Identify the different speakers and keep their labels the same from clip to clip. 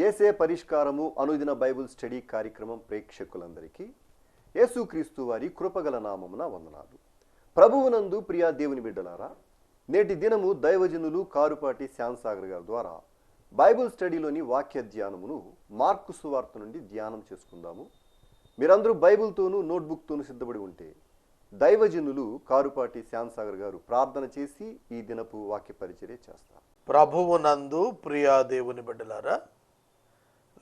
Speaker 1: యేసే పరిష్కారము అనుదిన Bible study కార్యక్రమం ప్రేక్షకులందరికీ యేసుక్రీస్తు వారి కృపగల నామమున వందనాలు. ప్రభువునందు ప్రియా దేవుని బిడ్డలారా, నేటి దినము దైవజనులు కారుపాటి శ్యాంసాగర్ గారి ద్వారా బైబిల్ స్టడీలోని వాక్య ధ్యానమును మార్కు సువార్త నుండి ధ్యానం చేసుకుందాము. మీరందరూ బైబిల్తోనూ నోట్బుక్తోనూ సిద్ధపడి ఉంటే దైవజనులు కారుపాటి శ్యాంసాగర్ గారు ప్రార్థన చేసి ఈ దినపు వాక్య పరిచర్య చేస్తారు.
Speaker 2: ప్రభువునందు ప్రియా దేవుని బిడ్డలారా,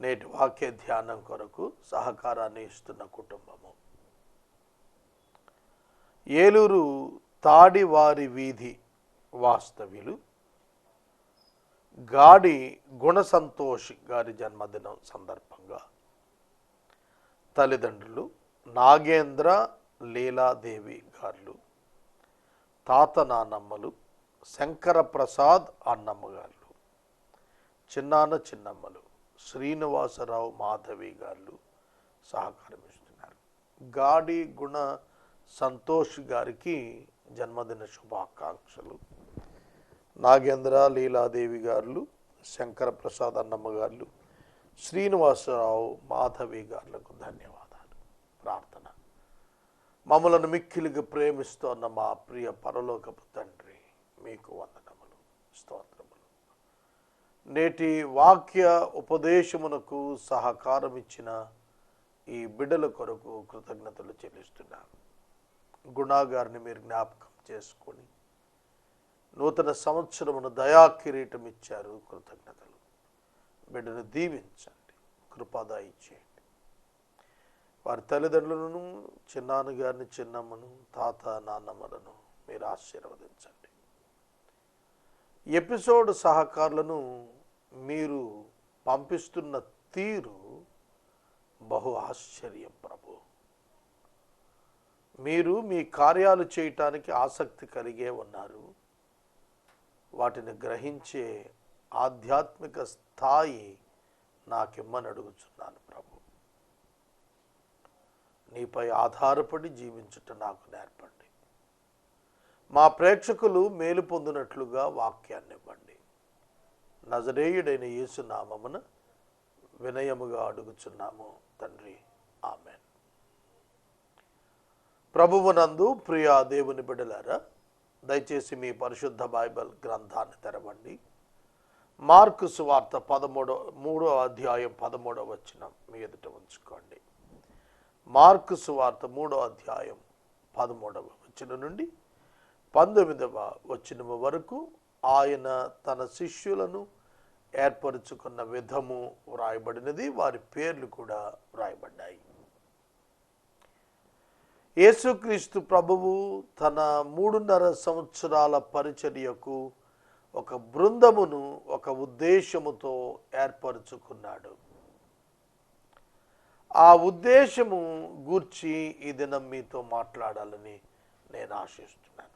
Speaker 2: నేటి వాక్య ధ్యానం కొరకు సహకారాన్ని ఇస్తున్న కుటుంబము ఏలూరు తాడివారి వీధి వాస్తవ్యులు గాడి గుణసంతోష్ గారి జన్మదినం సందర్భంగా తల్లిదండ్రులు నాగేంద్ర లీలాదేవి గారు, తాత నాన్నమ్మలు శంకర ప్రసాద్ అన్నమ్మ గారు, చిన్నాన్న చిన్నమ్మలు శ్రీనివాసరావు మాధవి గారు సహకారం ఇస్తున్నారు. గాడి గుణ సంతోష్ గారికి జన్మదిన శుభాకాంక్షలు. నాగేంద్ర లీలాదేవి గారు, శంకర ప్రసాద్ అన్నమ్మ గారు, శ్రీనివాసరావు మాధవి గారులకు ధన్యవాదాలు. ప్రార్థన. మమ్మలను మిక్కిలిగా ప్రేమిస్తున్న మా ప్రియ పరలోకపు తండ్రి, మీకు వందనములు, స్తోత్రములు. నేటి వాక్య ఉపదేశమునకు సహకారం ఇచ్చిన ఈ బిడ్డల కొరకు కృతజ్ఞతలు చెల్లిస్తున్నాను. గుణాగారిని మీరు జ్ఞాపకం చేసుకొని నూతన సంవత్సరమును దయాకిరీటం ఇచ్చారు. కృతజ్ఞతలు. బిడ్డను దీవించండి, కృపాదాయి చేయండి. వారి తల్లిదండ్రులను, చిన్నాన్నగారిని, చిన్నమ్మను, తాత నాన్నమ్మలను మీరు ఆశీర్వదించండి. ఎపిసోడ్ సహకారులను మీరు పంపిస్తున్న తీరు బహు ఆశ్చర్యం ప్రభు. మీరు మీ కార్యాలు చేయటానికి ఆసక్తి కలిగే ఉన్నారు. వాటిని గ్రహించే ఆధ్యాత్మిక స్థాయి నాకిమ్మని అడుగుచున్నాను ప్రభు. నీపై ఆధారపడి జీవించుట నాకు నేర్పండి. మా ప్రేక్షకులు మేలు పొందినట్లుగా వాక్యాన్ని ఇవ్వండి. నజరేయుడైన యేసు నామమున వినయముగా అడుగుచున్నాము తండ్రి, ఆమెన్. ప్రభువునందు ప్రియా దేవుని బిడ్డలారా, దయచేసి మీ పరిశుద్ధ బైబిల్ గ్రంథాన్ని తెరవండి. మార్కు సువార్త 3వ అధ్యాయం 13వ వచనం మీ ఎదుట ఉంచుకోండి. మార్కు సువార్త 3వ అధ్యాయం 13వ వచనం నుండి 19వ వచనం వరకు ఆయన తన శిష్యులను ఏర్పరచుకున్న విధము వ్రాయబడినది. వారి పేర్లు కూడా వ్రాయబడ్డాయి. యేసుక్రీస్తు ప్రభువు తన 3.5 సంవత్సరాల పరిచర్యకు ఒక బృందమును ఒక ఉద్దేశముతో ఏర్పరచుకున్నాడు. ఆ ఉద్దేశము గూర్చి ఈ దినం మీతో మాట్లాడాలని నేను ఆశిస్తున్నాను.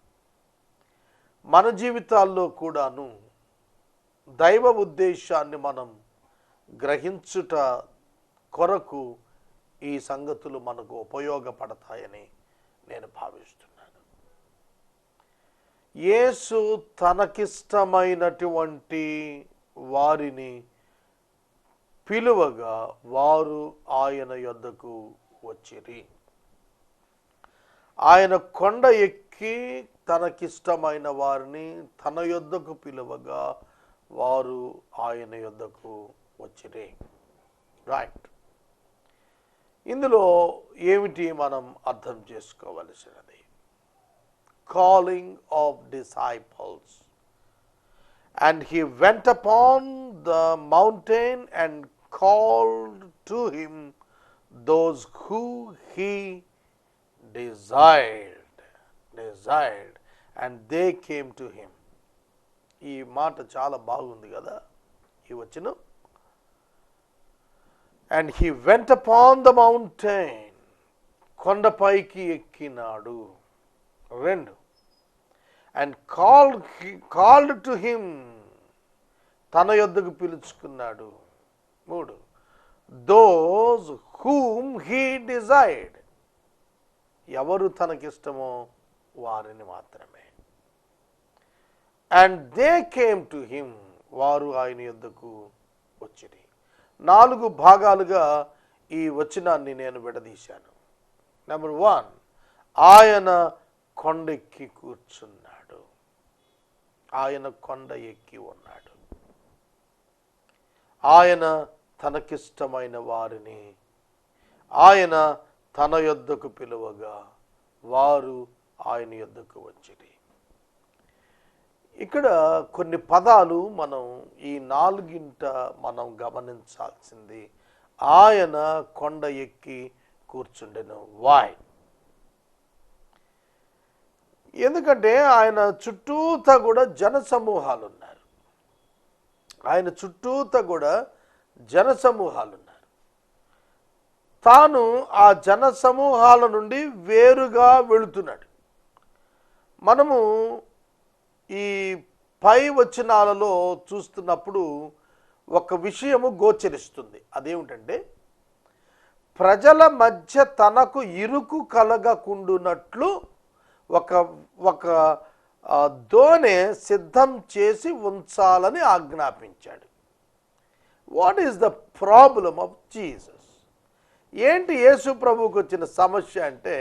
Speaker 2: మన జీవితాల్లో కూడాను దైవ ఉద్దేశాన్ని మనం గ్రహించుట కొరకు ఈ సంగతులు మనకు ఉపయోగపడతాయని నేను భావిస్తున్నాను. యేసు తనకిష్టమైనటువంటి వారిని పిలువగా వారు ఆయన యొద్దకు వచ్చిరి. ఆయన కొండ ఎక్కి తనకిష్టమైన వారిని తన యొద్దకు పిలువగా వారు ఆయన యొద్దకు వచ్చిరి. రైట్. ఇందులో ఏమిటి మనం అర్థం చేసుకోవలసినది? Calling of disciples. And he went upon the mountain and called to him those who he desired and they came to him. ఈ మాట చాలా బాగుంది కదా ఈ వచనం. And he went upon the mountain, కొండపైకి ఎక్కినాడు. 2, అండ్ కాల్డ్ టు హిమ్, తన యొద్దకు పిలుచుకున్నాడు. 3, దోస్ హూమ్ హీ డిజైర్డ్, ఎవరు తనకిష్టమో వారిని మాత్రమే. And they came to him, వారు ఆయన యొద్దకు వచ్చిరి. 4 భాగాలుగా ఈ వచనాన్ని నేను విడదీశాను. నెంబర్ 1, ఆయన కొండెక్కి కూర్చున్నాడు. ఆయన కొండ ఎక్కి ఉన్నాడు. ఆయన తనకిష్టమైన వారిని ఆయన తన యొద్దకు పిలువగా వారు ఆయన యొద్దకు వచ్చిరి. ఇక్కడ కొన్ని పదాలు మనం ఈ 4 మనం గమనించాల్సింది. ఆయన కొండ ఎక్కి కూర్చుండెను. వై? ఎందుకంటే ఆయన చుట్టూతా కూడా జన సమూహాలు ఉన్నారు. ఆయన చుట్టూతా కూడా జన సమూహాలు ఉన్నారు. తాను ఆ జన సమూహాల నుండి వేరుగా వెళుతున్నాడు. మనము ఈ పై వచనాలలో చూస్తున్నప్పుడు ఒక విషయము గోచరిస్తుంది. అదేమిటంటే, ప్రజల మధ్య తనకు ఇరుకు కలగకుండునట్లు ఒక దోణె సిద్ధం చేసి ఉంచాలని ఆజ్ఞాపించాడు. What is the problem of Jesus? ఏంటి యేసు ప్రభువుకు వచ్చిన సమస్య అంటే,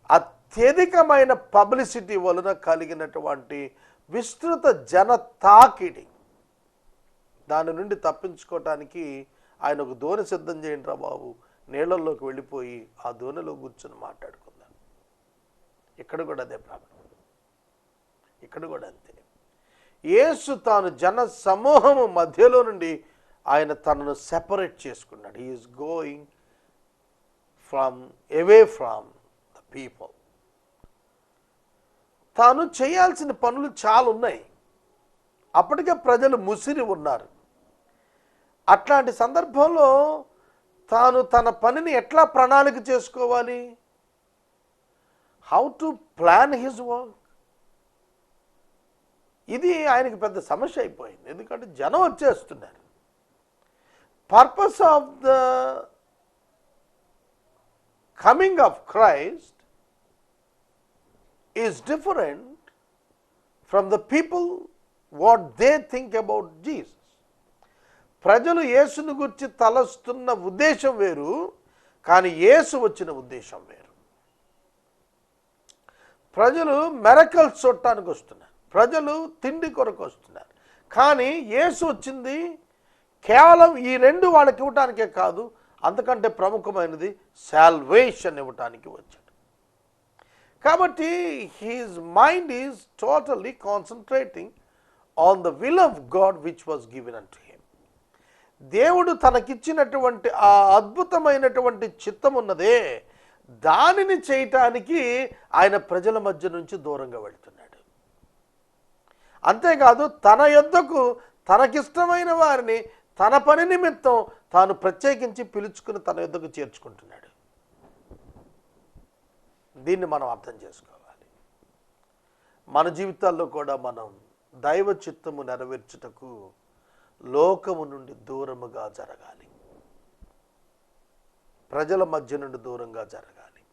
Speaker 2: అత్యధికమైన పబ్లిసిటీ వలన కలిగినటువంటి విస్తృత జన తాకిడి. దాని నుండి తప్పించుకోవటానికి ఆయన ఒక దోణి సిద్ధం చేయండి రా బాబు, నీళ్ళల్లోకి వెళ్ళిపోయి ఆ దోణిలో కూర్చొని మాట్లాడుకుందాం. ఇక్కడ కూడా అదే ప్రాబ్లం. ఇక్కడ కూడా అంతే. యేసు తాను జన సమూహము మధ్యలో నుండి ఆయన తనను సెపరేట్ చేసుకున్నాడు. He is going away from the people. తాను చేయాల్సిన పనులు చాలా ఉన్నాయి. అప్పటికే ప్రజలు ముసిరి ఉన్నారు. అట్లాంటి సందర్భంలో తాను తన పనిని ఎట్లా ప్రణాళిక చేసుకోవాలి? How to plan his work? ఇది ఆయనకి పెద్ద సమస్య అయిపోయింది. ఎందుకంటే జనం వచ్చేస్తున్నారు. Purpose of the coming of Christ is different from the people what they think about Jesus. ప్రజలు యేసును గురించి తలస్తున్న ఉద్దేశం వేరు, కానీ యేసు వచ్చిన ఉద్దేశం వేరు. ప్రజలు మిరకల్స్ చూడటానికి వస్తున్నారు, ప్రజలు తిండి కొరకు వస్తున్నారు. కానీ యేసు వచ్చింది కేవలం ఈ 2 వాళ్ళకి ఇవ్వటానికే కాదు, అంతకంటే ప్రముఖమైనది సాల్వేషన్ ఇవ్వటానికి వచ్చాడు. కాబట్టి his mind is totally concentrating on the will of God which was given an to him. దేవుడు తనకిచ్చినటువంటి ఆ అద్భుతమైనటువంటి చిత్తం ఉన్నదే, దానిని చేయటానికి ఆయన ప్రజల మధ్య నుంచి దూరంగా వెళ్తున్నాడు. అంతేకాదు తన యొద్దకు తనకిష్టమైన వారిని తన పని నిమిత్తం తాను ప్రత్యేకించి పిలుచుకుని తన యొద్దకు చేర్చుకుంటున్నాడు. దీన్ని మనం అర్థం చేసుకోవాలి. మన జీవితాల్లో కూడా మనం దైవ చిత్తము నెరవేర్చుటకు లోకము నుండి దూరముగా జరగాలి, ప్రజల మధ్య నుండి దూరంగా జరగాలి.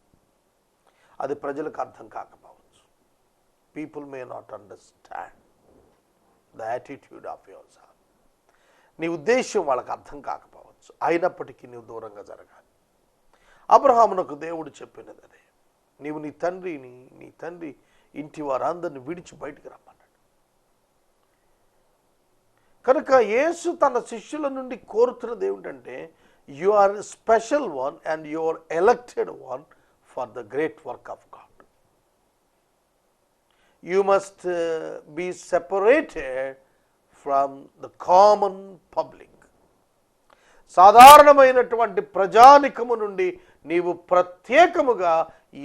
Speaker 2: అది ప్రజలకు అర్థం కాకపోవచ్చు. People may not understand the attitude of your self. నీ ఉద్దేశం వాళ్ళకి అర్థం కాకపోవచ్చు, అయినప్పటికీ నీవు దూరంగా జరగాలి. అబ్రహామునకు దేవుడు చెప్పినది అదే. నీవు నీ తండ్రి ఇంటి వారందరిని విడిచి బయటికి రమ్మన్నాడు. కనుక యేసు తన శిష్యుల నుండి కోరుతున్నది ఏమిటంటే, you are special one and you are elected one for the great work of God. You must be separated from the common public. సాధారణమైనటువంటి ప్రజానికము నుండి నీవు ప్రత్యేకముగా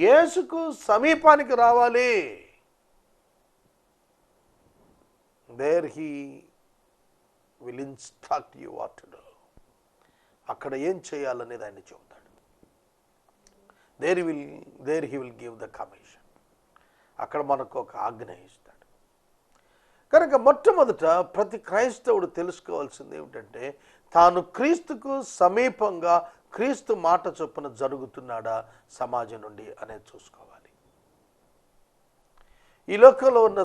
Speaker 2: యేసుకు సమీపానికి రావాలి. There he will instruct you what to do. అక్కడ ఏం చేయాలనేది ఆయన చెబుతాడు. There he will give the commission. అక్కడ మనకు ఒక ఆజ్ఞ ఇస్తాడు. కనుక మొట్టమొదట ప్రతి క్రైస్తవుడు తెలుసుకోవాల్సింది ఏమిటంటే, తాను క్రీస్తుకు సమీపంగా క్రీస్తు మాట చొప్పున జరుగుతున్నాడా సమాజం నుండి అనేది చూసుకోవాలి. ఈ లోకంలో ఉన్న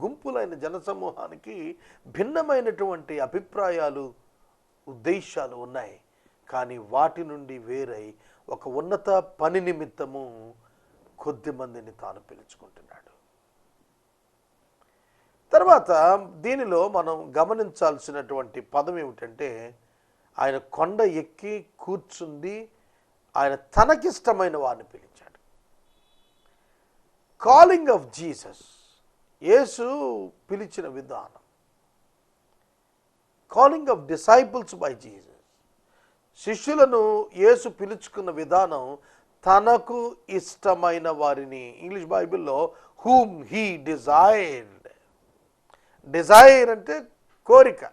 Speaker 2: గుంపులైన జనసమూహానికి భిన్నమైనటువంటి అభిప్రాయాలు ఉద్దేశాలు ఉన్నాయి. కానీ వాటి నుండి వేరై ఒక ఉన్నత పని నిమిత్తము కొద్ది మందిని తాను పిలుచుకుంటున్నాడు. తర్వాత దీనిలో మనం గమనించాల్సినటువంటి పదం ఏమిటంటే, ఆయన కొండ ఎక్కి కూర్చుంది, ఆయన తనకిష్టమైన వారిని పిలిచాడు. కాలింగ్ ఆఫ్ జీసస్, యేసు పిలిచిన విధానం. Calling of disciples by Jesus, శిష్యులను యేసు పిలుచుకున్న విధానం తనకు ఇష్టమైన వారిని. ఇంగ్లీష్ బైబిల్లో హూమ్ హీ డిజైర్డ్. డిజైర్ అంటే కోరిక.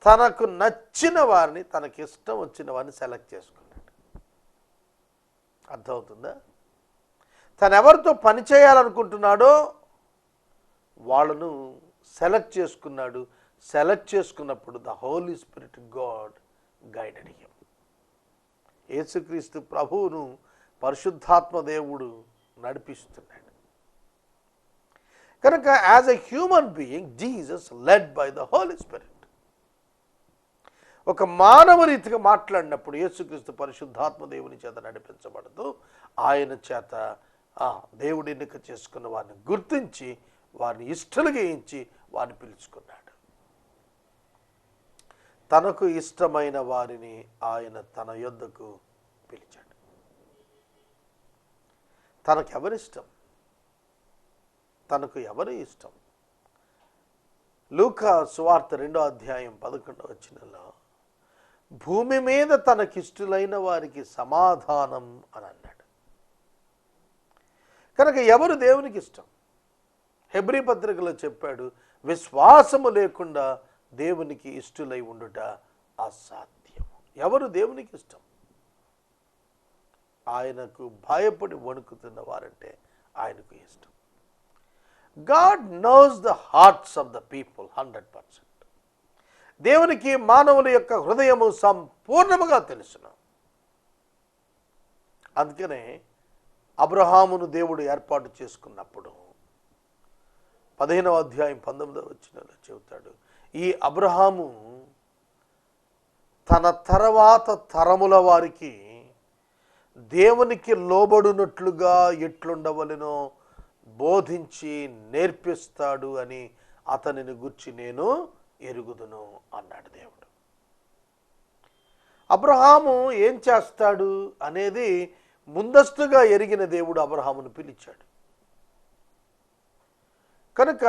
Speaker 2: తనకు నచ్చిన వారిని, తనకి ఇష్టం వచ్చిన వారిని సెలెక్ట్ చేసుకున్నాడు. అర్థమవుతుందా? తను ఎవరితో పని చేయాలనుకుంటున్నాడో వాళ్ళను సెలెక్ట్ చేసుకున్నాడు. సెలెక్ట్ చేసుకున్నప్పుడు the holy spirit God guided him. యేసుక్రీస్తు ప్రభువును పరిశుద్ధాత్మ దేవుడు నడిపిస్తున్నాడు. కనుక as a human being Jesus led by the holy spirit. ఒక మానవ రీతిగా మాట్లాడినప్పుడు యేసుక్రీస్తు పరిశుద్ధాత్మ దేవుని చేత నడిపించబడుతూ ఆయన చేత దేవుడు ఎన్నిక చేసుకున్న వారిని గుర్తించి వారిని ఇష్టలుగా ఎంచి వారిని పిలుచుకున్నాడు. తనకు ఇష్టమైన వారిని ఆయన తన యొద్దకు పిలిచాడు. తనకెవరిష్టం? తనకు ఎవరి ఇష్టం? లూకా సువార్త 2వ అధ్యాయం 11వ వచనంలో భూమి మీద తనకిష్టులైన వారికి సమాధానం అని అన్నాడు. కనుక ఎవరు దేవునికి ఇష్టం? హెబ్రీ పత్రికలో చెప్పాడు, విశ్వాసము లేకుండా దేవునికి ఇష్టులై ఉండుట అసాధ్యము. ఎవరు దేవునికి ఇష్టం? ఆయనకు భయపడి వణుకుతున్న వారంటే ఆయనకు ఇష్టం. God knows the hearts of the people 100%. దేవునికి మానవుల యొక్క హృదయము సంపూర్ణముగా తెలుసును. అందుకనే అబ్రహామును దేవుడు ఏర్పాటు చేసుకున్నప్పుడు 15వ అధ్యాయం 19వ వచనంలో చెబుతాడు, ఈ అబ్రహాము తన తర్వాత తరముల వారికి దేవునికి లోబడునట్లుగా ఎట్లుండవలెనో బోధించి నేర్పిస్తాడు అని అతనిని గుర్చి నేను ఎరుగుదును అన్నాడు దేవుడు. అబ్రహాము ఏం చేస్తాడు అనేది ముందస్తుగా ఎరిగిన దేవుడు అబ్రహామును పిలిచాడు. కనుక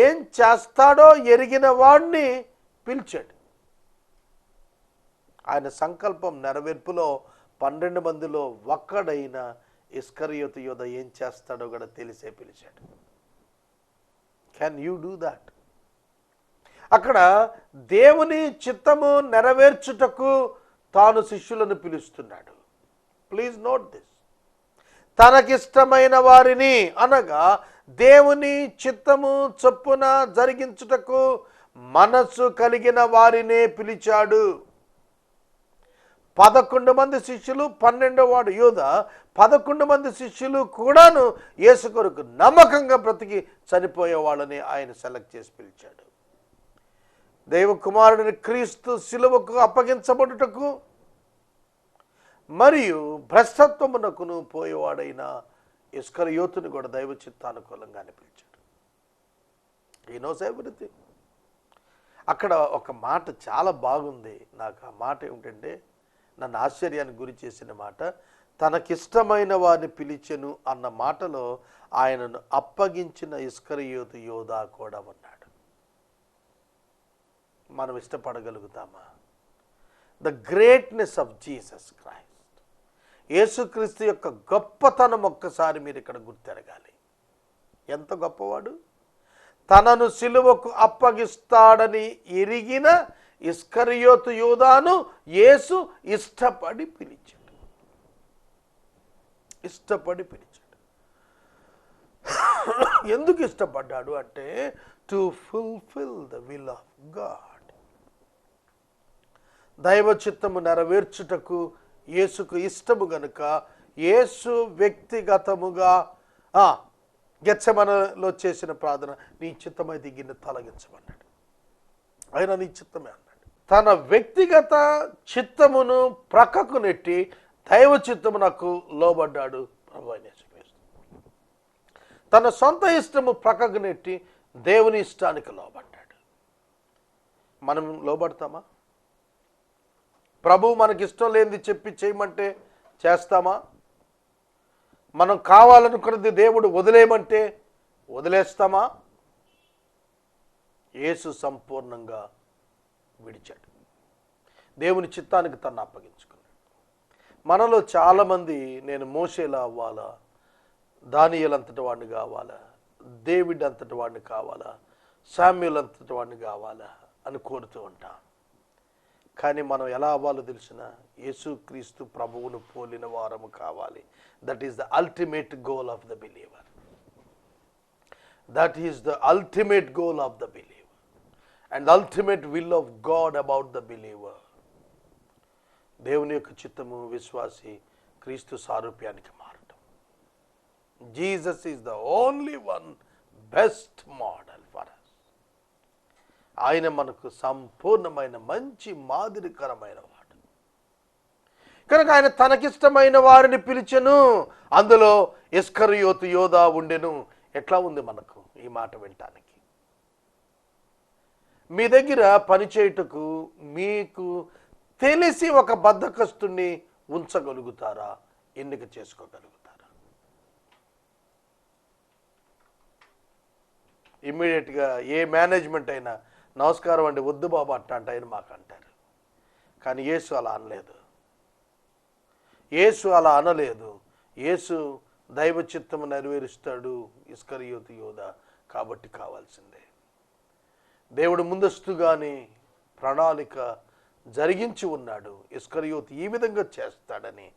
Speaker 2: ఏం చేస్తాడో ఎరిగిన వాడిని పిలిచాడు. ఆయన సంకల్పం నెరవేర్పులో 12 మందిలో ఒక్కడైన ఇస్కరియోతు యోధ ఏం చేస్తాడో కూడా తెలిసే పిలిచాడు. Can you do that? అక్కడ దేవుని చిత్తము నెరవేర్చుటకు తాను శిష్యులను పిలుస్తున్నాడు. Please note this. తనకిష్టమైన వారిని అనగా దేవుని చిత్తము చొప్పున జరిగించుటకు మనస్సు కలిగిన వారినే పిలిచాడు. 11 మంది శిష్యులు, 12వ వాడు యోధ, 11 మంది శిష్యులు కూడాను యేసు కొరకు నమ్మకంగా బ్రతికి చనిపోయే వాళ్ళని ఆయన సెలెక్ట్ చేసి పిలిచాడు. దైవ కుమారుడిని క్రీస్తు శిలువకు అప్పగించబడుటకు మరియు భ్రష్టత్వమునకును పోయేవాడైన ఇస్కరియోతుని కూడా దైవ చిత్తానుకూలంగానే పిలిచాడు. హి నోస్ ఎవ్రీథింగ్. అక్కడ ఒక మాట చాలా బాగుంది. నాకు ఆ మాట ఏమిటంటే, నన్ను ఆశ్చర్యానికి గురి చేసిన మాట, తనకిష్టమైన వారిని పిలిచెను అన్న మాటలో ఆయనను అప్పగించిన ఇస్కరియోతు యోధ కూడా ఉన్నాడు. మనం ఇష్టపడగలుగుతామా? The greatness of Jesus Christ, యేసుక్రీస్తు యొక్క గొప్పతనం ఒక్కసారి మీరు ఇక్కడ గుర్తెరగాలి. ఎంత గొప్పవాడు! తనను సిలువకు అప్పగిస్తాడని ఎరిగిన ఇస్కరియోతు యోధాను యేసు ఇష్టపడి పిలిచాడు. ఇష్టపడి పిలిచాడు. ఎందుకు ఇష్టపడ్డాడు అంటే, to fulfil the will of God. దైవ చిత్తము నెరవేర్చుటకు యేసుకు ఇష్టము గనుక యేసు వ్యక్తిగతముగా గెత్సెమనలో చేసిన ప్రార్థన, నీ చిత్తమైతే గిన్నె తొలగించమన్నాడు. ఆయన నీ చిత్తమే అన్నాడు. తన వ్యక్తిగత చిత్తమును ప్రక్కకు నెట్టి దైవ చిత్తమునకు లోబడ్డాడు ప్రభు అయిన యేసుక్రీస్తు. తన సొంత ఇష్టము ప్రక్కకు నెట్టి దేవుని ఇష్టానికి లోబడ్డాడు. మనం లోబడతామా? ప్రభు మనకి ఇష్టం లేనిది చెప్పి చేయమంటే చేస్తామా? మనం కావాలనుకున్నది దేవుడు వదిలేయమంటే వదిలేస్తామా? యేసు సంపూర్ణంగా విడిచాడు. దేవుని చిత్తానికి తను అప్పగించుకున్నాడు. మనలో చాలామంది నేను మోషేలా అవ్వాలా, దానియేలు అంతటి వాడిని కావాలా, డేవిడ్ అంతటి వాడిని కావాలా, శామ్యూల్ అంతటి వాడిని కావాలా అని కోరుతూ ఉంటాం. కానీ మనం ఎలా అవ్వాలో తెలిసిన యేసుక్రీస్తు ప్రభువును పోలిన వారము కావాలి. That is the ultimate goal of the believer. That is the ultimate goal of the believer and ultimate will of God about the believer. దేవుని యొక్క చిత్తము విశ్వాసి క్రీస్తు సారూప్యానికి మారటం. Jesus is the only one best model for us. ఆయన మనకు సంపూర్ణమైన మంచి మాదిరికరమైన వాడు కనుక ఆయన తనకిష్టమైన వారిని పిలిచెను, అందులో ఇస్కరియోతు యోధా ఉండెను. ఎట్లా ఉంది మనకు ఈ మాట వినటానికి? మీ దగ్గర పనిచేయుటకు మీకు తెలిసి ఒక బద్ధకస్తుని ఉంచగలుగుతారా? ఎన్నిక చేసుకోగలుగుతారా? ఇమ్మీడియట్గా ఏ మేనేజ్మెంట్ అయినా నమస్కారం అండి, వద్దు బాబు అట్ట ఆయన మాకు అంటారు. కానీ యేసు అలా అనలేదు. యేసు అలా అనలేదు. యేసు దైవ చిత్తము నెరవేరుస్తాడు ఇస్కరియోతు యోధా కాబట్టి కావాల్సిందే. దేవుడు ముందస్తుగానే ప్రణాళిక జరిగించి ఉన్నాడు. ఇస్కరియోతు ఈ విధంగా చేస్తాడని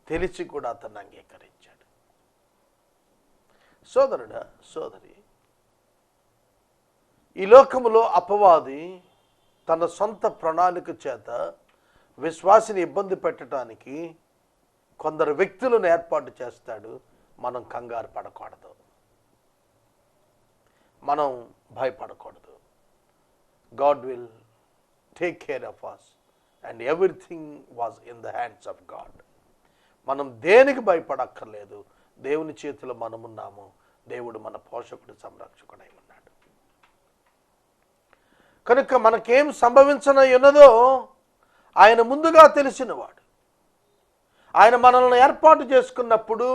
Speaker 2: తెలిసి కూడా అతన్ని అంగీకరించాడు. సోదరుడా, సోదరి, ఈ లోకములో అపవాది తన సొంత ప్రణాళిక చేత విశ్వాసిని ఇబ్బంది పెట్టడానికి కొందరు వ్యక్తులను ఏర్పాటు చేస్తాడు. మనం కంగారు పడకూడదు, మనం భయపడకూడదు. God will take care of us and everything was in the hands of God. మనం దేనికి భయపడక్కర్లేదు. దేవుని చేతిలో మనమున్నాము. దేవుడు మన పోషకుడు, సంరక్షకుడై ఉన్నాడు. కనుక మనకేం సంభవించనున్నదో ఆయన ముందుగా తెలిసినవాడు. ఆయన మనల్ని ఏర్పాటు చేసుకున్నప్పుడు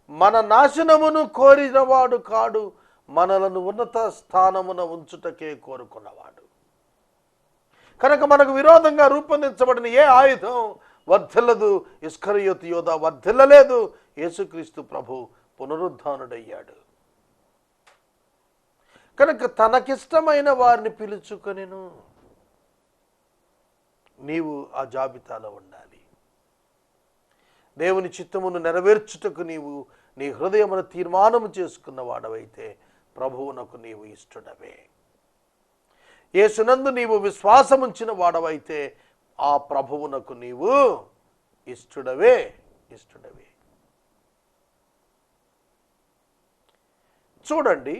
Speaker 2: మన నాశనమును కోరినవాడు కాడు, మనలను ఉన్నత స్థానమున ఉంచుటకే కోరుకున్నవాడు. కనుక మనకు విరోధంగా రూపొందించబడిన ఏ ఆయుధం వర్ధిల్లదు. ఇస్కరియోతు యోధా వర్ధిల్లలేదు. యేసుక్రీస్తు ప్రభు పునరుద్ధానుడయ్యాడు. కనుక తనకిష్టమైన వారిని పిలుచుకొనెను. నీవు ఆ జాబితాలో ఉండాలి. దేవుని చిత్తమును నెరవేర్చుటకు నీవు నీ హృదయమును తీర్మానము చేసుకున్న వాడవైతే ప్రభువునకు నీవు ఇష్టడవే. యేసునందు నీవు విశ్వాసముంచిన వాడవైతే ఆ ప్రభువునకు నీవు ఇష్టడవే, ఇష్టడవే. చూడండి,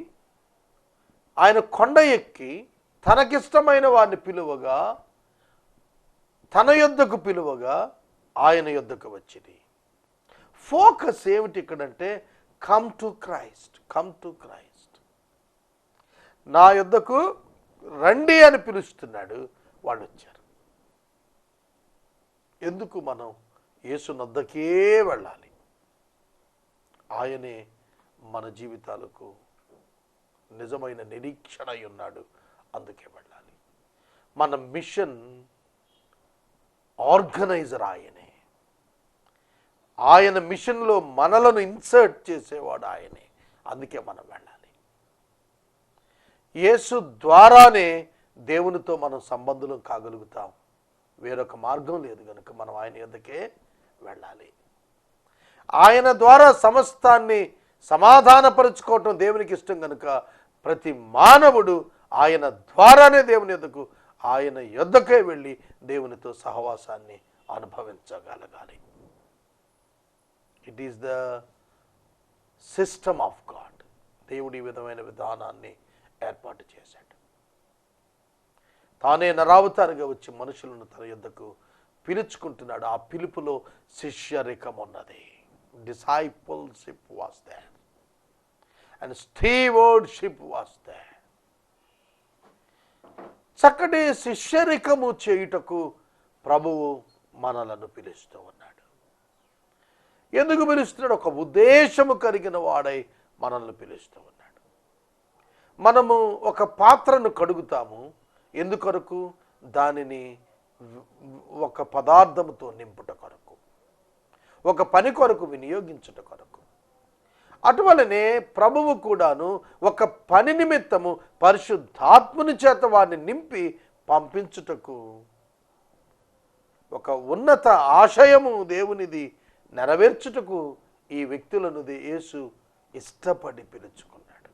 Speaker 2: ఆయన కొండ ఎక్కి తనకిష్టమైన వారిని పిలువగా, తన యొద్దకు పిలువగా ఆయన యొద్దకు వచ్చింది. ఫోకస్ ఏమిటి ఇక్కడంటే come to Christ, come to Christ. నా యొద్దకు రండి అని పిలుస్తున్నాడు. వాళ్ళు వచ్చారు. ఎందుకు మనం యేసు నొద్దకే వెళ్ళాలి? ఆయనే మన జీవితాలకు నిజమైన నిరీక్షణ అయి ఉన్నాడు. అందుకే వెళ్ళాలి. మన మిషన్ ఆర్గనైజర్ ఆయనే. ఆయన మిషన్లో మనలను ఇన్సర్ట్ చేసేవాడు ఆయనే. అందుకే మనం వెళ్ళాలి. యేసు ద్వారానే దేవునితో మనం సంబంధులు కాగలుగుతాం. వేరొక మార్గం లేదు కనుక మనం ఆయన యొద్దకే వెళ్ళాలి. ఆయన ద్వారా సమస్తాన్ని సమాధానపరుచుకోవటం దేవునికి ఇష్టం కనుక ప్రతి మానవుడు ఆయన ద్వారానే దేవుని యొద్దకు, ఆయన యొద్దకే వెళ్ళి దేవునితో సహవాసాన్ని అనుభవించగలగాలి. It is the system of God. దేవుడి విధమైన విధానాన్ని ఏర్పాటు చేశాడు. తానే నరావతారుగా వచ్చి మనుషులను తన యొద్దకు పిలుచుకుంటున్నాడు. ఆ పిలుపులో శిష్యరికం ఉన్నది. Discipleship was there and stewardship was there. చక్కటి శిష్యరికము చేయుటకు ప్రభువు మనలను పిలుస్తూ ఉన్నాడు. ఎందుకు పిలుస్తున్నాడు? ఒక ఉద్దేశము కలిగిన వాడై మనల్ని పిలుస్తూ ఉన్నాడు. మనము ఒక పాత్రను కడుగుతాము. ఎందుకొరకు? దానిని ఒక పదార్థముతో నింపుట కొరకు, ఒక పని కొరకు వినియోగించుట కొరకు. అటువలనే ప్రభువు కూడాను ఒక పని నిమిత్తము పరిశుద్ధాత్ముని చేత వారిని నింపి పంపించుటకు, ఒక ఉన్నత ఆశయము దేవునిది నెరవేర్చుటకు ఈ వ్యక్తులను యేసు ఇష్టపడి పిలుచుకున్నాడు.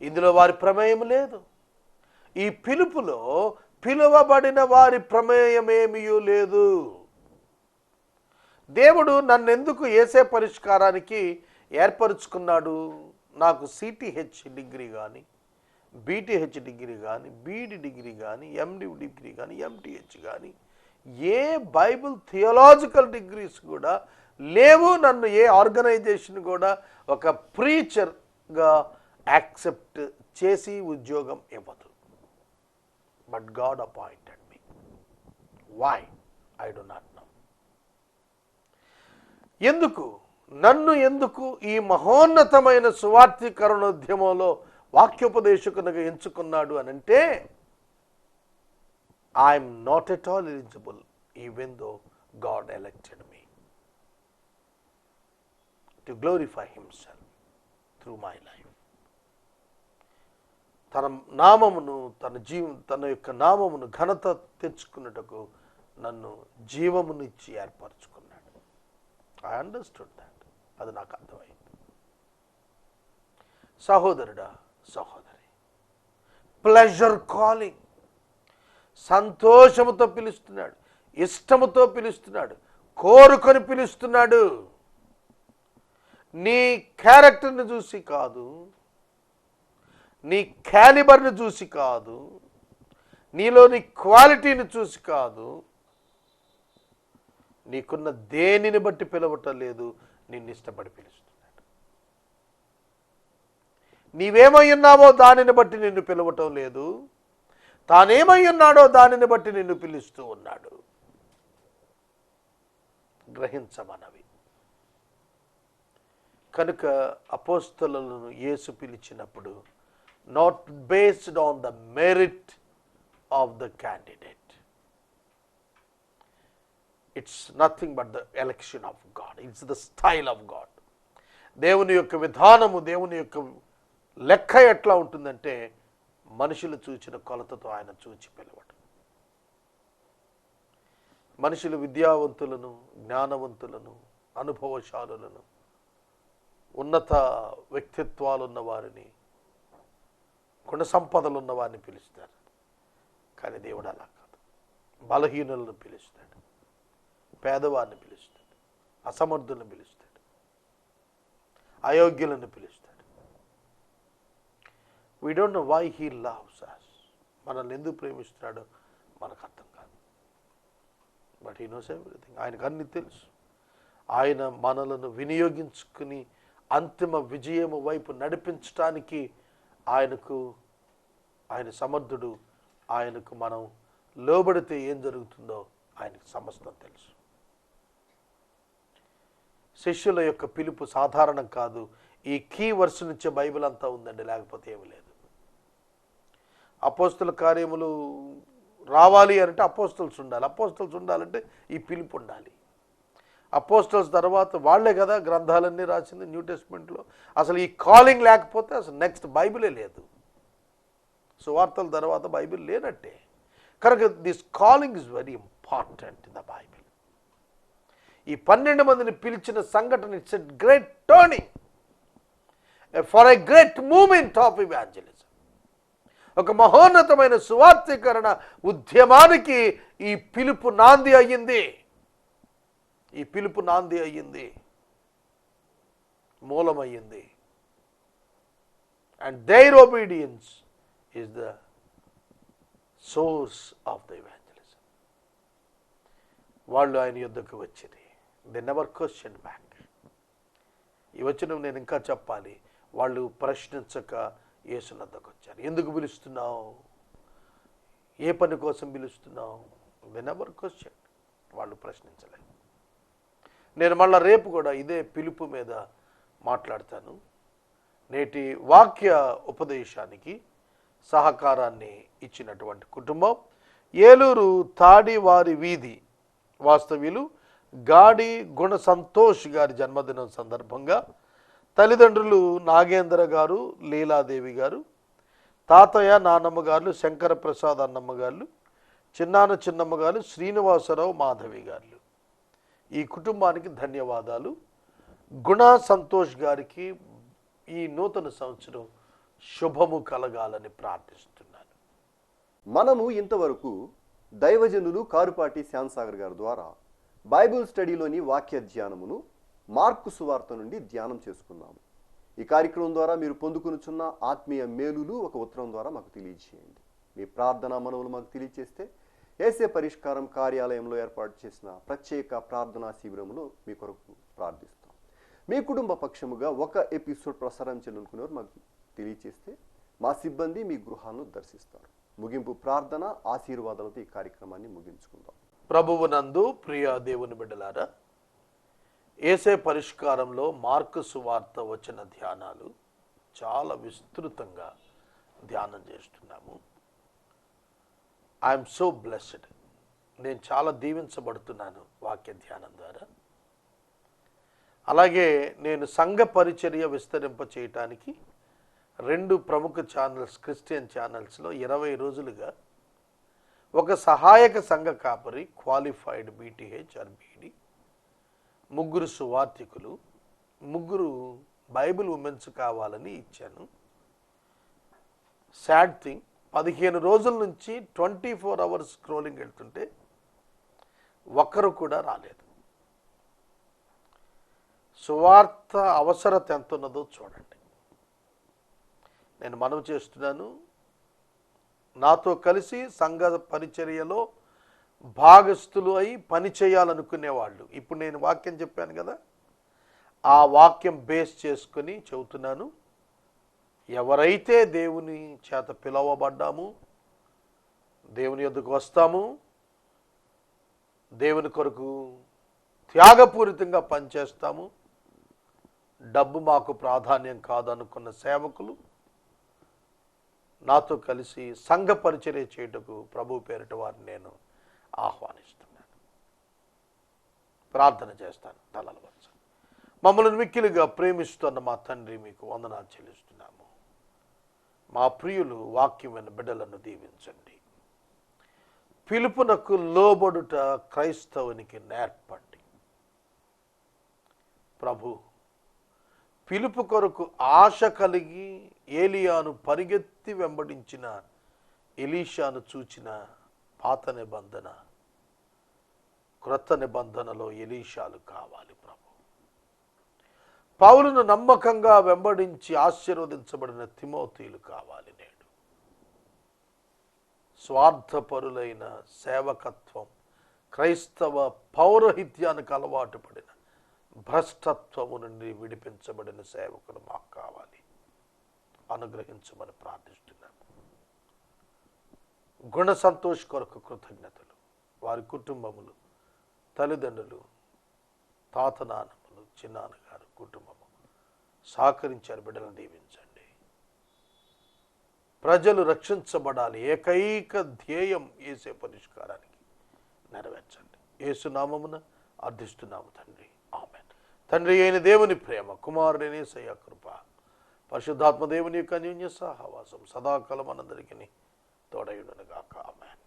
Speaker 2: ఇందులో వారి ప్రమేయం లేదు. ఈ పిలుపులో పిలువబడిన వారి ప్రమేయమేమీ లేదు. దేవుడు నన్నెందుకు యేసే పరిష్కారానికి ఏర్పరుచుకున్నాడు? నాకు సిటిహెచ్ డిగ్రీ కానీ, బీటీహెచ్ డిగ్రీ కానీ, బీడి డిగ్రీ కానీ, ఎండి డిగ్రీ కానీ, ఎంటీహెచ్ కానీ, ఏ బైబిల్ థియోలాజికల్ డిగ్రీస్ కూడా లేవు. నన్ను ఏ ఆర్గనైజేషన్ కూడా ఒక ప్రీచర్గా యాక్సెప్ట్ చేసి ఉద్యోగం ఇవ్వదు. But God appointed me. Why? I do not know. ఎందుకు? నన్ను ఎందుకు ఈ మహోన్నతమైన సువార్థీకరణోద్యమంలో వాక్యోపదేశకునిగా ఎంచుకున్నాడు అని అంటే, I'm not at all eligible even though God elected me to glorify himself through my life. తన నామమును, తన యొక్క నామమును ఘనత తెచ్చుకున్నటకు నన్ను జీవమునిచ్చి ఏర్పరచుకున్నాడు. I understood that. అది నాకు అర్థమైంది. సహోదరుడా, సహోదరి, ప్లెజర్ కాలింగ్, సంతోషముతో పిలుస్తున్నాడు, ఇష్టముతో పిలుస్తున్నాడు, కోరుకొని పిలుస్తున్నాడు. నీ క్యారెక్టర్ని చూసి కాదు, నీ క్యాలిబర్ని చూసి కాదు, నీలోని క్వాలిటీని చూసి కాదు, నీకున్న దేనిని బట్టి పిలవటం లేదు, నిన్ను ఇష్టపడి పిలుస్తున్నాడు. నీవేమై ఉన్నావో దానిని బట్టి నిన్ను పిలవటం లేదు, తానేమై ఉన్నాడో దానిని బట్టి నిన్ను పిలుస్తూ ఉన్నాడు. గ్రహించమనవి. కనుక అపోస్తలులను యేసు పిలిచినప్పుడు not based on the merit of the candidate, it's nothing but the election of God. It's the style of God. దేవుని యొక్క విధానము, దేవుని యొక్క లెక్క ఎట్లా ఉంటుందంటే, మనుషులు చూచిన కొలతతో ఆయన చూచి పిలవడం. మనుషులు విద్యావంతులను, జ్ఞానవంతులను, అనుభవశాలులను, ఉన్నత వ్యక్తిత్వాలున్న వారిని, గుణ సంపదలు ఉన్న వారిని పిలుస్తారు. కానీ దేవుడు అలా కాదు. బలహీనులను పిలుస్తాడు, పేదవారిని పిలుస్తాడు, అసమర్థులను పిలుస్తాడు, అయోగ్యులను పిలుస్తాడు. We don't know why he loves us. మనల్ని ఎందుకు ప్రేమిస్తున్నాడో మనకు అర్థం కాదు. But he knows everything. ఆయనకు అన్ని తెలుసు. ఆయన మనలను వినియోగించుకుని అంతిమ విజయము వైపు నడిపించడానికి ఆయన సమర్థుడు. ఆయనకు మనం లోబడితే ఏం జరుగుతుందో ఆయనకు సమస్తం తెలుసు. శిష్యుల యొక్క పిలుపు సాధారణం కాదు. ఈ కీ వర్స్ నుంచే బైబిల్ అంతా ఉందండి, లేకపోతే ఏమి లేదు. అపోస్తుల కార్యములు రావాలి అంటే అపోస్తల్స్ ఉండాలి. అపోస్తల్స్ ఉండాలంటే ఈ పిలుపు ఉండాలి. అపోస్టల్స్ తర్వాత వాళ్లే కదా గ్రంథాలన్నీ రాసింది న్యూ టెస్ట్మెంట్లో. అసలు ఈ కాలింగ్ లేకపోతే అసలు నెక్స్ట్ బైబిలే లేదు. సువార్తల తర్వాత బైబిల్ లేనట్టే. కనుక this calling is very important in the Bible. ఈ 12 మందిని పిలిచిన సంఘటన it's a great turning for a great moment of evangelism. ఒక మహోన్నతమైన సువార్తీకరణ ఉద్యమానికి ఈ పిలుపు నాంది అయ్యింది. ఈ పిలుపు నాంది అయ్యింది, మూలమయ్యింది. And their obedience is the source of the evangelism. వాళ్ళు ఆయన యుద్ధకు వచ్చింది. They never question back. ఈ వచనం నేను ఇంకా చెప్పాలి. వాళ్ళు ప్రశ్నించక యేసు వద్దకు వచ్చారు. ఎందుకు పిలుస్తున్నావు? ఏ పని కోసం పిలుస్తున్నావు? They never question. వాళ్ళు ప్రశ్నించలేదు. నేను మళ్ళా రేపు కూడా ఇదే పిలుపు మీద మాట్లాడతాను. నేటి వాక్య ఉపదేశానికి సహకారాన్ని ఇచ్చినటువంటి కుటుంబం ఏలూరు తాడివారి వీధి వాస్తవ్యులు గాడి గుణ సంతోష్ గారి జన్మదినం సందర్భంగా తల్లిదండ్రులు నాగేంద్ర గారు, లీలాదేవి గారు, తాతయ్య నాన్నమ్మ గారు, శంకర ప్రసాద్ అన్నమ్మ గారు, చిన్నమ్మ గారు, శ్రీనివాసరావు మాధవి గారు. ఈ కుటుంబానికి ధన్యవాదాలు. గుణ సంతోష్ గారికి ఈ నూతన సంవత్సరం శుభము కలగాలని ప్రార్థిస్తున్నాను.
Speaker 1: మనము ఇంతవరకు దైవజనులు కారుపాటి శ్యాంసాగర్ గారి ద్వారా బైబిల్ స్టడీలోని వాక్య ధ్యానమును మార్కు సువార్త నుండి ధ్యానం చేసుకున్నాము. ఈ కార్యక్రమం ద్వారా మీరు పొందుకునుచున్న ఆత్మీయ మేలులు ఒక ఉత్తరం ద్వారా మాకు తెలియజేయండి. మీ ప్రార్థనా మనవులు మాకు తెలియజేస్తే ఏసే పరిష్కారం కార్యాలయంలో ఏర్పాటు చేసిన ప్రత్యేక ప్రార్థనా శిబిరములో మీ కొరకు ప్రార్థిస్తాం. మీ కుటుంబ పక్షముగా ఒక ఎపిసోడ్ ప్రసారం చేయాలనుకునేవారు మాకు తెలియజేస్తే మా సిబ్బంది మీ గృహాలను దర్శిస్తారు. ముగింపు ప్రార్థన ఆశీర్వాదాలతో ఈ కార్యక్రమాన్ని ముగించుకుందాం.
Speaker 2: ప్రభువునందు ప్రియ దేవుని బిడ్డలారా, ఏసే పరిష్కారంలో మార్కు సువార్త వచ్చిన ధ్యానాలు చాలా విస్తృతంగా ధ్యానం చేస్తున్నాము. I'm so blessed. నేను చాలా దీవించబడుతున్నాను వాక్య ధ్యానం ద్వారా. అలాగే నేను సంఘ పరిచర్య విస్తరింప చేయటానికి 2 ప్రముఖ ఛానల్స్, క్రిస్టియన్ ఛానల్స్లో 20 రోజులుగా ఒక సహాయక సంఘ కాపరి, క్వాలిఫైడ్ BTH ఆర్ BD, 3 సువార్థికులు, 3 బైబిల్ ఉమెన్స్ కావాలని ఇచ్చాను. సాడ్ థింగ్, 15 రోజుల నుంచి 24 అవర్స్ స్క్రోలింగ్ వెళ్తుంటే ఒక్కరు కూడా రాలేదు. సువార్త అవసరత ఎంత ఉన్నదో చూడండి. నేను మనవి చేస్తున్నాను, నాతో కలిసి సంఘ పరిచర్యలో భాగస్థులు అయి పని చేయాలనుకునేవాళ్ళు, ఇప్పుడు నేను వాక్యం చెప్పాను కదా, ఆ వాక్యం బేస్ చేసుకొని చెబుతున్నాను. ఎవరైతే దేవుని చేత పిలవబడ్డాము, దేవుని యొద్దకు వస్తాము, దేవుని కొరకు త్యాగపూరితంగా పనిచేస్తాము, డబ్బు మాకు ప్రాధాన్యం కాదనుకున్న సేవకులు నాతో కలిసి సంఘ పరిచర్య చేయుటకు ప్రభు పేరిట వారిని నేను ఆహ్వానిస్తున్నాను. ప్రార్థన చేస్తాను. తలలు వంచండి. మమ్మల్ని మిక్కిలిగా ప్రేమిస్తున్న మా తండ్రి, మీకు వందనాలు చెల్లిస్తున్నాము. మా ప్రియులు వాక్యమైన బిడ్డలను దీవించండి. పిలుపునకు లోబడుట క్రైస్తవునికి నేర్పండి. ప్రభు, పిలుపు కొరకు ఆశ కలిగి ఏలియాను పరిగెత్తి వెంబడించిన ఎలీషాను చూచిన పాత నిబంధన, క్రొత్త నిబంధనలో ఎలీషాలు కావాలి ప్రభు. పౌలును నమ్మకంగా వెంబడించి ఆశీర్వదించబడిన తిమోతీలు కావాలి నేడు. స్వార్థపరులైన సేవకత్వం, క్రైస్తవ పౌరహిత్యానికి అలవాటు పడిన భ్రష్టత్వము నుండి విడిపించబడిన సేవకులు మాకు కావాలి. అనుగ్రహించమని ప్రార్థిస్తున్నాము. గుణ సంతోష్ కొరకు కృతజ్ఞతలు. వారి కుటుంబములు, తల్లిదండ్రులు, తాత నాన్నములు, చిన్నాన్నగారు కుటుంబము సహకరించారు. బిడ్డలను దీవించండి. ప్రజలు రక్షించబడాలి. ఏకైక ధ్యేయం యేసే పరిష్కారానికి నెరవేర్చండి. యేసు నామమున అర్థిస్తున్నాము తండ్రి. ఆమేన్. తండ్రి అయిన దేవుని ప్రేమ, కుమారుడైన యేసయ్య కృప, పరిశుద్ధాత్మ దేవుని యొక్క అన్యోన్య సహవాసం సదాకాలం మనందరికీ తోడయుండును గాక. ఆమేన్.